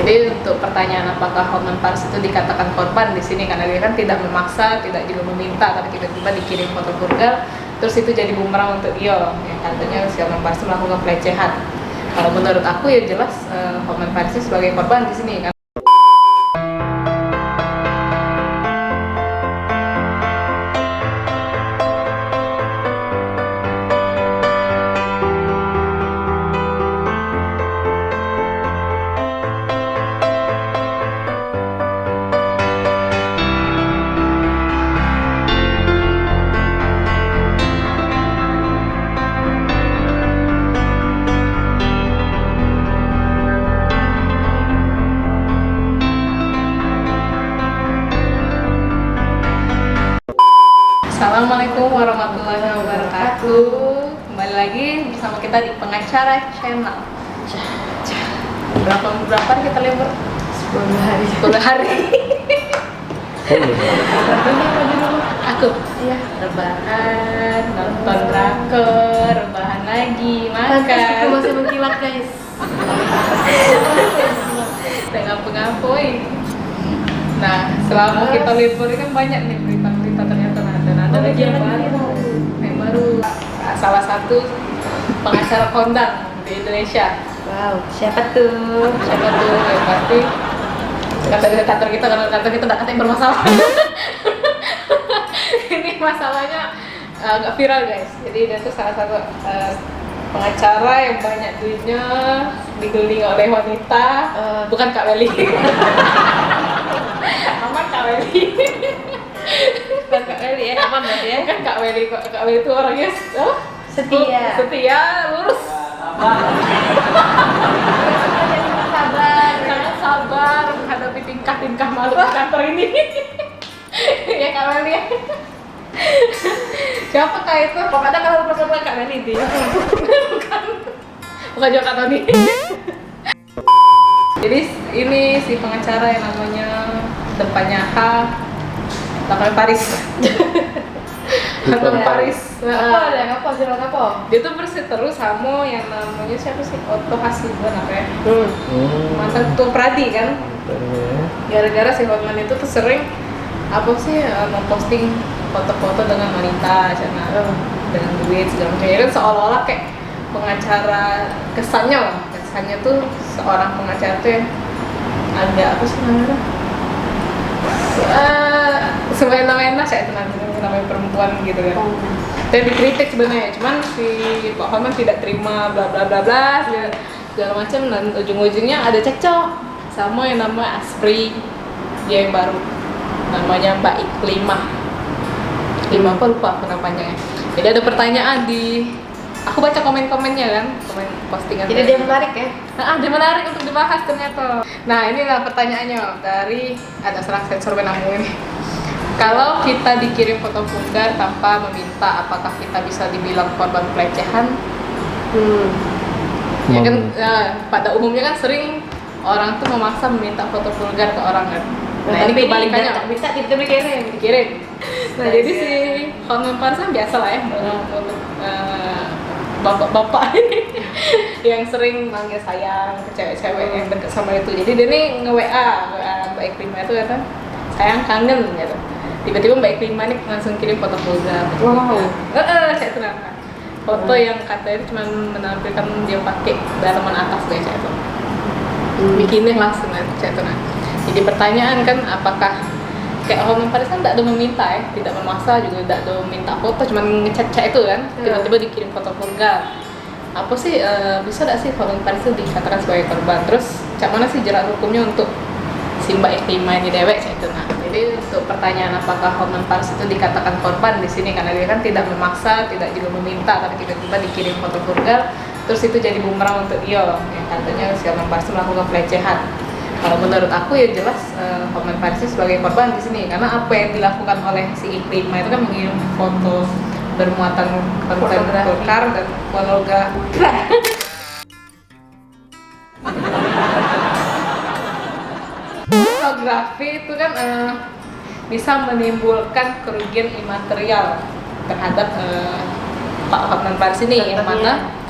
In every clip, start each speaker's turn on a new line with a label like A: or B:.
A: Jadi untuk pertanyaan apakah Hotman Paris itu dikatakan korban di sini karena dia kan tidak memaksa, tidak juga meminta, tapi tiba-tiba dikirim foto vulgar, terus itu jadi bumerang untuk dia yang katanya si Hotman Paris melakukan pelecehan. Kalau menurut aku ya jelas Hotman Paris sebagai korban di sini kan. Assalamualaikum warahmatullahi wabarakatuh. Kembali lagi bersama kita di Pengacara Channel. Berapa hari kita libur?
B: 10 hari.
A: 10 hari. Aku
B: Iya.
A: rebahan, nonton drakor, rebahan lagi,
B: Pantas kita
A: makan.
B: masih mengkilat guys.
A: Dan ngapa-ngapain. Nah, selama kita libur ini kan banyak nih berita-berita ternyata dan ada lagi yang baru. Salah satu pengacara kondang di Indonesia.
B: Wow, siapa tuh?
A: Siapa tuh? Ya pasti kata kantor kita, karena kantor kita udah katanya bermasalah. Ini masalahnya agak viral guys. Jadi dia tuh salah satu pengacara yang banyak duitnya, dikelilingi oleh wanita. Bukan Kak Weli. Aman Kak Weli.
B: Bukan Kak Eli ya, aman berarti ya?
A: Kan Kak Weli, Kak Weli itu orangnya setia, lurus, sangat sabar menghadapi tingkah-tingkah malu di kantor ini. Ya Kak Weli ya. Siapa Kak itu?
B: Pokoknya kalau bersama Kak Eli deh.
A: Bukan juga Kak Tony. Jadi ini si pengacara yang namanya depannya H, belakangnya Paris. Hotman Paris.
B: Apa ya? Apa? Silakan apa?
A: Dia tuh berseteru sama yang namanya siapa sih? Otto Hasibuan apa ya? Mantan ketua Pradi kan? Gara-gara si Hotman itu tuh sering apa sih memposting foto-foto dengan wanita, dengan duit segala macam. Ya kan seolah-olah kayak pengacara, kesannya tuh seorang pengacara tuh yang agak apa sih namanya? Semena-mena saya itu namanya perempuan gitu kan. Dan dikritik sebenarnya, cuman si Pak Hotman tidak terima bla bla bla bla segala macam, dan ujung-ujungnya ada cekcok sama yang namanya Aspri, dia yang baru namanya Mbak Iklimah apa lupa nama panjangnya. Jadi ada pertanyaan aku baca komen-komennya kan, komen postingan.
B: Jadi dia menarik ya?
A: Dia menarik untuk dibahas ternyata. Nah inilah pertanyaannya dari ada serang sensor benamu ini. Kalau kita dikirim foto vulgar tanpa meminta, apakah kita bisa dibilang korban pelecehan? Ya kan, pada umumnya kan sering orang tuh memaksa meminta foto vulgar ke orang kan. Nah ini kebalikannya.
B: Tak bisa tiba-tiba dikirim.
A: Nah jadi si Hotman Paris kan biasa lah ya, bapak-bapak ini yang sering manggil sayang ke cewek-cewek yang deket sama itu. Jadi dia nih nge-WA Mbak Iklimah itu kata, sayang kangen gitu. Tiba-tiba Mbak Iklimah ini langsung kirim foto vulgar.
B: Wow.
A: Saya tuh nampak foto yang katanya cuma menampilkan dia pakai dalaman atas kayak saya tuh. Bikini langsung saya tuh. Jadi pertanyaan kan, apakah kayak Hotman Paris kan tidak ada meminta ya, tidak memaksa juga tidak ada minta foto, cuma ngechat-chat itu kan, tiba-tiba dikirim foto vulgar. Apa sih bisa tidak sih Hotman Paris itu dikatakan sebagai korban? Terus cak mana sih jerat hukumnya untuk si Mbak Iklimah ini dewek itu? Nah, jadi untuk pertanyaan apakah Hotman Paris itu dikatakan korban di sini karena dia kan tidak memaksa, tidak juga meminta, tapi tiba-tiba dikirim foto vulgar, terus itu jadi bumerang untuk dia yang katanya si Hotman Paris melakukan pelecehan. Kalau menurut aku ya jelas Hotman Paris sebagai korban di sini, karena apa yang dilakukan oleh si Iklimah itu kan mengirim foto bermuatan konten vulgar dan pornografi. Pornografi itu kan bisa menimbulkan kerugian imaterial terhadap Pak Hotman Paris ini, yang mana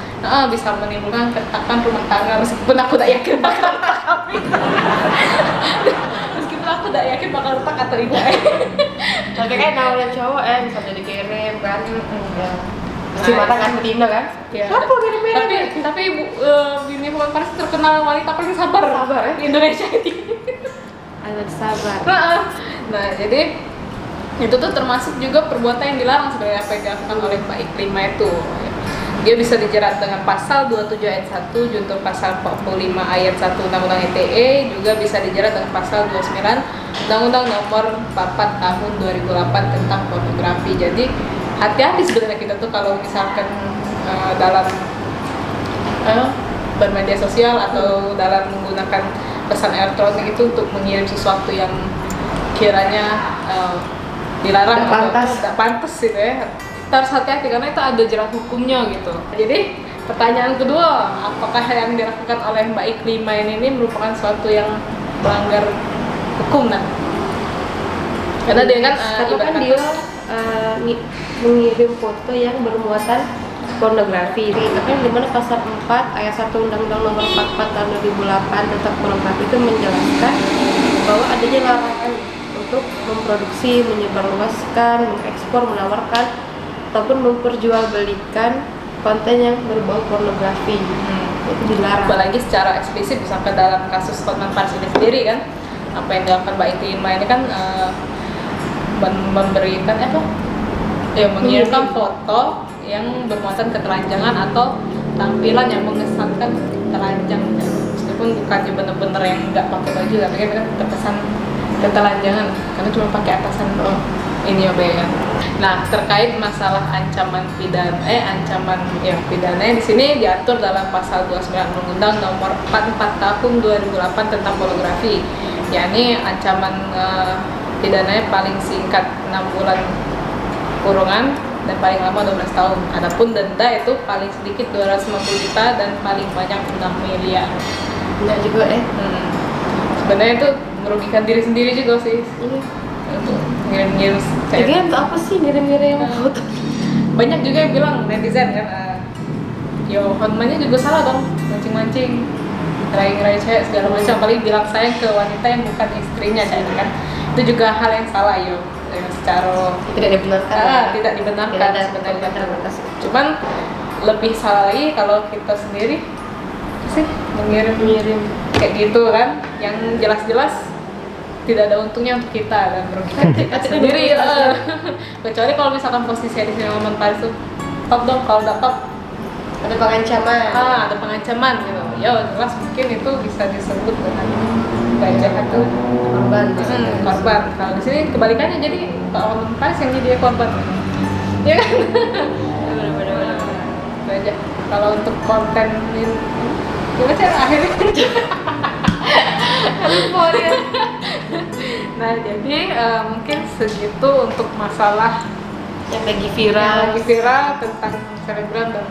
A: bisa menimbulkan keretakan rumah tangga, meskipun aku tak yakin bakal kami. atau tidak.
B: Tapi kan namanya cowok misalnya dikirim kan, ya. Si mata kan betina kan?
A: Iya.
B: Siapa kirim-kirim?
A: Tapi Bini Hotman Paris terkenal wanita paling sabar.
B: Sabar, ya?
A: Di Indonesia ini.
B: Anak sabar.
A: Nah, jadi itu tuh termasuk juga perbuatan yang dilarang sebenarnya apa yang dilakukan oleh Mbak Iklima itu. Dia bisa dijerat dengan pasal 27 ayat 1 junto pasal 45 ayat 1 Undang-Undang ITE, juga bisa dijerat dengan pasal 29 Undang-Undang nomor 44 tahun 2008 tentang pornografi. Jadi hati-hati sebenarnya kita tuh kalau misalkan dalam bermedia sosial atau dalam menggunakan pesan elektronik itu untuk mengirim sesuatu yang kiranya dilarang atau tidak pantas gitu ya. Kita harus hati-hati karena itu ada jerat hukumnya gitu. Jadi pertanyaan kedua, apakah yang dilakukan oleh Mbak Iklima ini merupakan suatu yang melanggar hukum nah? Karena dia kan
B: kan dia mengirim foto yang bermuatan pornografi. Tapi di mana pasal 4 ayat 1 Undang-Undang nomor 44 tahun 2008 tentang pornografi itu menjelaskan bahwa adanya larangan untuk memproduksi, menyebarluaskan, mengekspor, menawarkan ataupun memperjualbelikan konten yang berbau pornografi. Itu dilarang.
A: Apalagi secara eksplisit, misalkan dalam kasus Hotman Paris ini sendiri kan, apa yang dilakukan Mbak Iklima ini kan memberikan mengirimkan foto yang bermuatan ketelanjangan atau tampilan yang mengesankan telanjang, meskipun bukannya bener-bener yang nggak pakai baju, tapi kan terkesan ketelanjangan karena cuma pakai atasan doang. Ini ya. Nah, terkait masalah ancaman pidana di sini diatur dalam pasal 29 Undang-Undang nomor 44 tahun 2008 tentang pornografi. Yakni ancaman pidananya paling singkat 6 bulan kurungan dan paling lama 12 tahun. Adapun denda itu paling sedikit 250 juta dan paling banyak 6 miliar.
B: Enggak juga
A: Sebenarnya itu merugikan diri sendiri juga sih. Untuk ngirim-ngirim.
B: Jadi untuk apa sih ngirim-ngirim foto?
A: Banyak juga yang bilang netizen kan, Hotmannya juga salah dong, mancing-mancing, ngerai-ngerai cewek segala macam, apalagi bilang sayang ke wanita yang bukan istrinya kan. Itu juga hal yang salah secara
B: tidak dibenarkan.
A: Tidak dibenarkan sebenarnya. Cuman lebih salah lagi kalau kita sendiri sih mengirim kayak gitu kan, yang jelas-jelas tidak ada untungnya untuk kita dan merugikan kita sendiri. Kecuali kalau misalkan posisinya di sini Hotman Paris tuh top dong, kalau udah top
B: ada pengancaman.
A: Ada pengancaman gitu. Ya jelas mungkin itu bisa disebut dengan jahat tuh korban. Kalau di sini kebalikannya, jadi Pak Hotman Paris yang jadi korban. Ya kan? Benar-benar. Aja. Kalau untuk konten ini gimana cara akhirnya? Nah, jadi mungkin segitu untuk masalah
B: yang lagi viral
A: tentang selebgram dan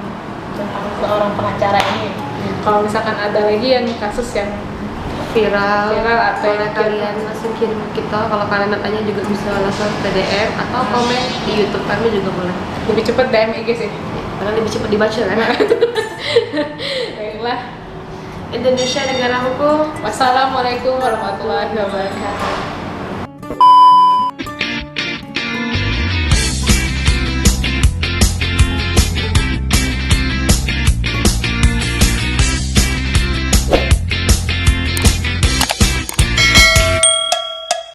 A: tentang seorang pengacara ini. Kalau misalkan ada lagi yang kasus yang
B: viral
A: atau
B: boleh kalian langsung kirim ke kita. Kalau kalian nanya juga bisa langsung ke DM atau komen di YouTube kami juga boleh.
A: Lebih cepat DM IG sih,
B: karena lebih cepat dibaca kan.
A: Baiklah.
B: Indonesia negara hukum.
A: Wassalamualaikum warahmatullahi wabarakatuh.